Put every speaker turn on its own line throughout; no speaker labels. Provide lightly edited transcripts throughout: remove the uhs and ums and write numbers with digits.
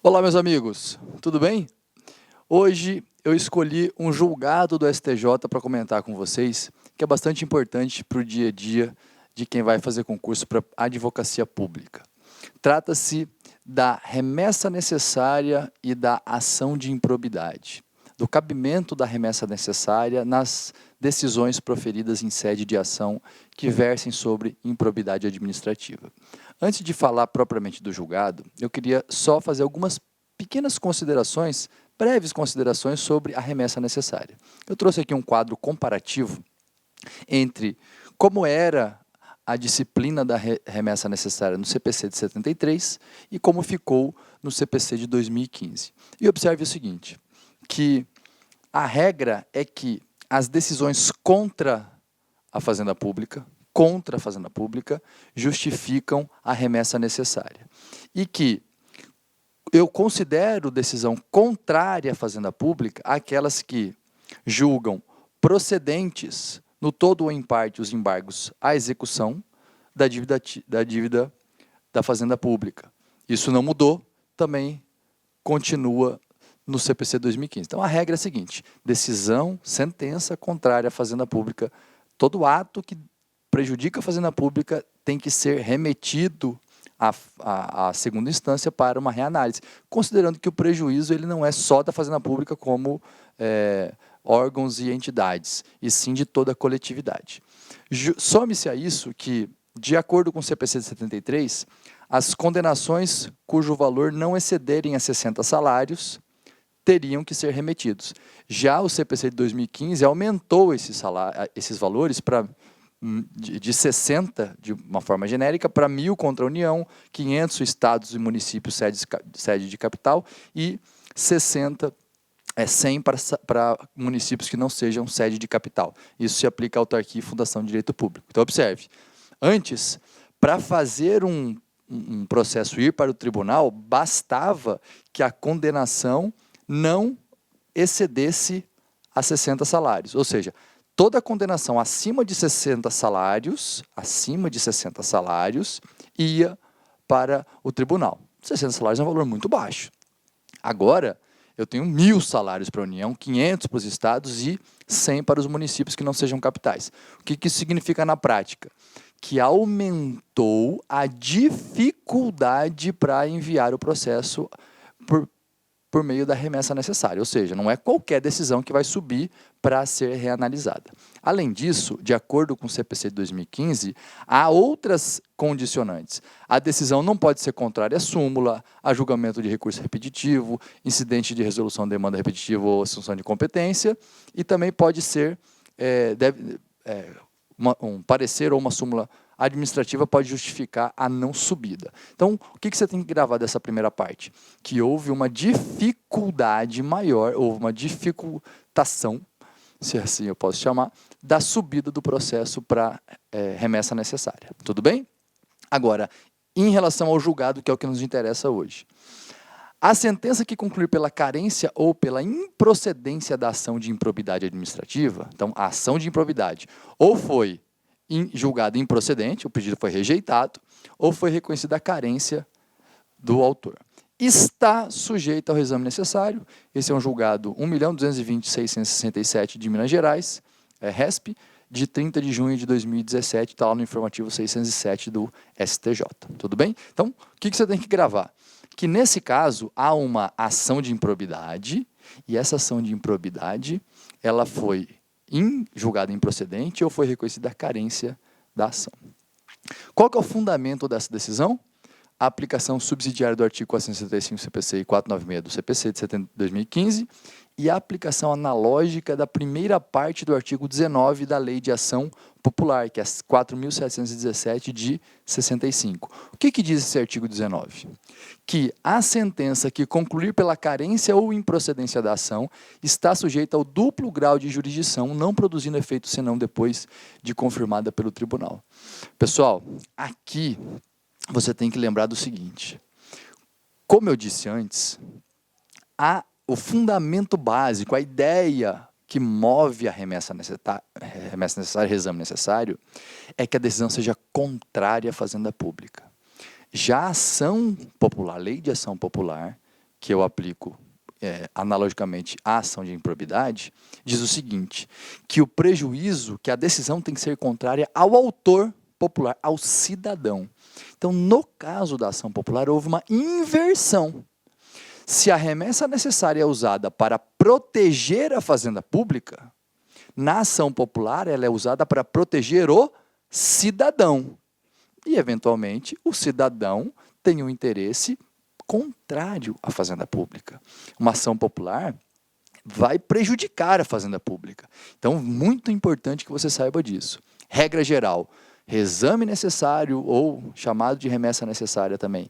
Olá, meus amigos, tudo bem? Hoje eu escolhi um julgado do STJ para comentar com vocês, que é bastante importante para o dia a dia de quem vai fazer concurso para advocacia pública. Trata-se da remessa necessária e da ação de improbidade, do cabimento da remessa necessária nas decisões proferidas em sede de ação que versem sobre improbidade administrativa. Antes de falar propriamente do julgado, eu queria só fazer algumas pequenas considerações, breves considerações sobre a remessa necessária. Eu trouxe aqui um quadro comparativo entre como era a disciplina da remessa necessária no CPC de 73 e como ficou no CPC de 2015. E observe o seguinte, que a regra é que as decisões contra a Fazenda Pública, justificam a remessa necessária. E que eu considero decisão contrária à Fazenda Pública aquelas que julgam procedentes, no todo ou em parte, os embargos à execução da dívida da Fazenda Pública. Isso não mudou, também continua no CPC 2015. Então, a regra é a seguinte, decisão, sentença contrária à Fazenda Pública, todo ato que prejudica a Fazenda Pública tem que ser remetido à segunda instância para uma reanálise, considerando que o prejuízo ele não é só da Fazenda Pública como órgãos e entidades, e sim de toda a coletividade. Some-se a isso que, de acordo com o CPC de 73, as condenações cujo valor não excederem a 60 salários teriam que ser remetidos. Já o CPC de 2015 aumentou esses valores para de 60, de uma forma genérica, para 1.000 contra a União, 500 estados e municípios sede de capital e 100 para municípios que não sejam sede de capital. Isso se aplica à autarquia e fundação de direito público. Então, observe, antes, para fazer um processo ir para o tribunal, bastava que a condenação não excedesse a 60 salários, ou seja, toda condenação acima de 60 salários, ia para o tribunal. 60 salários é um valor muito baixo. Agora, eu tenho 1.000 salários para a União, 500 para os estados e 100 para os municípios que não sejam capitais. O que isso significa na prática? Que aumentou a dificuldade para enviar o processo por meio da remessa necessária, ou seja, não é qualquer decisão que vai subir para ser reanalisada. Além disso, de acordo com o CPC de 2015, há outras condicionantes. A decisão não pode ser contrária à súmula, a julgamento de recurso repetitivo, incidente de resolução de demanda repetitiva ou assunção de competência, e também pode ser um parecer ou uma súmula administrativa pode justificar a não subida. Então, o que você tem que gravar dessa primeira parte? Que houve uma dificuldade maior, houve uma dificultação, se assim eu posso chamar, da subida do processo para remessa necessária. Tudo bem? Agora, em relação ao julgado, que é o que nos interessa hoje. A sentença que concluir pela carência ou pela improcedência da ação de improbidade administrativa, então, a ação de improbidade, ou foi julgado improcedente, o pedido foi rejeitado, ou foi reconhecida a carência do autor. Está sujeito ao exame necessário, esse é um julgado 1.220.667 de Minas Gerais, RESP, de 30 de junho de 2017, está lá no informativo 607 do STJ. Tudo bem? Então, o que você tem que gravar? Que nesse caso há uma ação de improbidade, e essa ação de improbidade, ela foi julgada improcedente ou foi reconhecida a carência da ação. Qual que é o fundamento dessa decisão? A aplicação subsidiária do artigo 465 do CPC e 496 do CPC de 2015 e a aplicação analógica da primeira parte do artigo 19 da Lei de Ação Popular, que é 4.717 de 65. O que diz esse artigo 19? Que a sentença que concluir pela carência ou improcedência da ação está sujeita ao duplo grau de jurisdição, não produzindo efeito senão depois de confirmada pelo tribunal. Pessoal, aqui você tem que lembrar do seguinte, como eu disse antes, o fundamento básico, a ideia que move a remessa necessária, exame necessário, é que a decisão seja contrária à Fazenda Pública. Já a ação popular, a lei de ação popular, que eu aplico analogicamente à ação de improbidade, diz o seguinte, que o prejuízo, que a decisão tem que ser contrária ao autor popular, ao cidadão. Então, no caso da ação popular, houve uma inversão. Se a remessa necessária é usada para proteger a fazenda pública, na ação popular ela é usada para proteger o cidadão. E, eventualmente, o cidadão tem um interesse contrário à fazenda pública. Uma ação popular vai prejudicar a fazenda pública. Então, muito importante que você saiba disso. Regra geral, reexame necessário ou chamado de remessa necessária também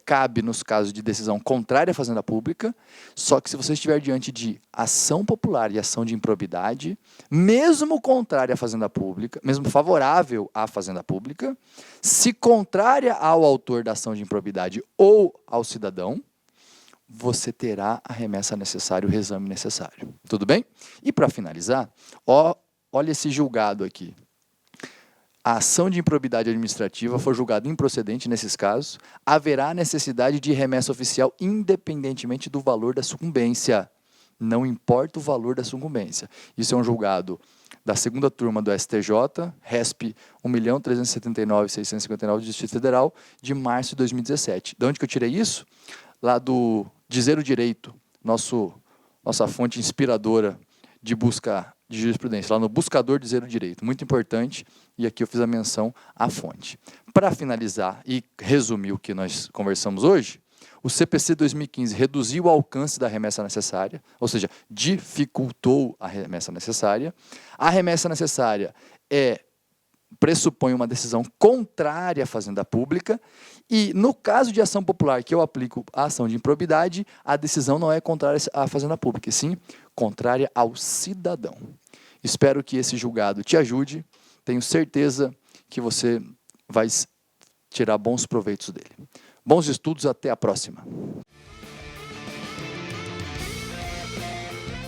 cabe nos casos de decisão contrária à fazenda pública, só que se você estiver diante de ação popular e ação de improbidade, mesmo contrária à fazenda pública, mesmo favorável à fazenda pública, se contrária ao autor da ação de improbidade ou ao cidadão, você terá a remessa necessária, o reexame necessário. Tudo bem? E para finalizar, olha esse julgado aqui. A ação de improbidade administrativa for julgada improcedente nesses casos, haverá necessidade de remessa oficial independentemente do valor da sucumbência. Não importa o valor da sucumbência. Isso é um julgado da segunda turma do STJ, RESP 1.379.659 do Distrito Federal, de março de 2017. De onde que eu tirei isso? Lá do Dizer o Direito, nossa fonte inspiradora de busca de jurisprudência, lá no Buscador Dizer o Direito. Muito importante, e aqui eu fiz a menção à fonte. Para finalizar e resumir o que nós conversamos hoje, o CPC 2015 reduziu o alcance da remessa necessária, ou seja, dificultou a remessa necessária. A remessa necessária pressupõe uma decisão contrária à fazenda pública e, no caso de ação popular, que eu aplico a ação de improbidade, a decisão não é contrária à fazenda pública, e sim contrária ao cidadão. Espero que esse julgado te ajude, tenho certeza que você vai tirar bons proveitos dele. Bons estudos, até a próxima.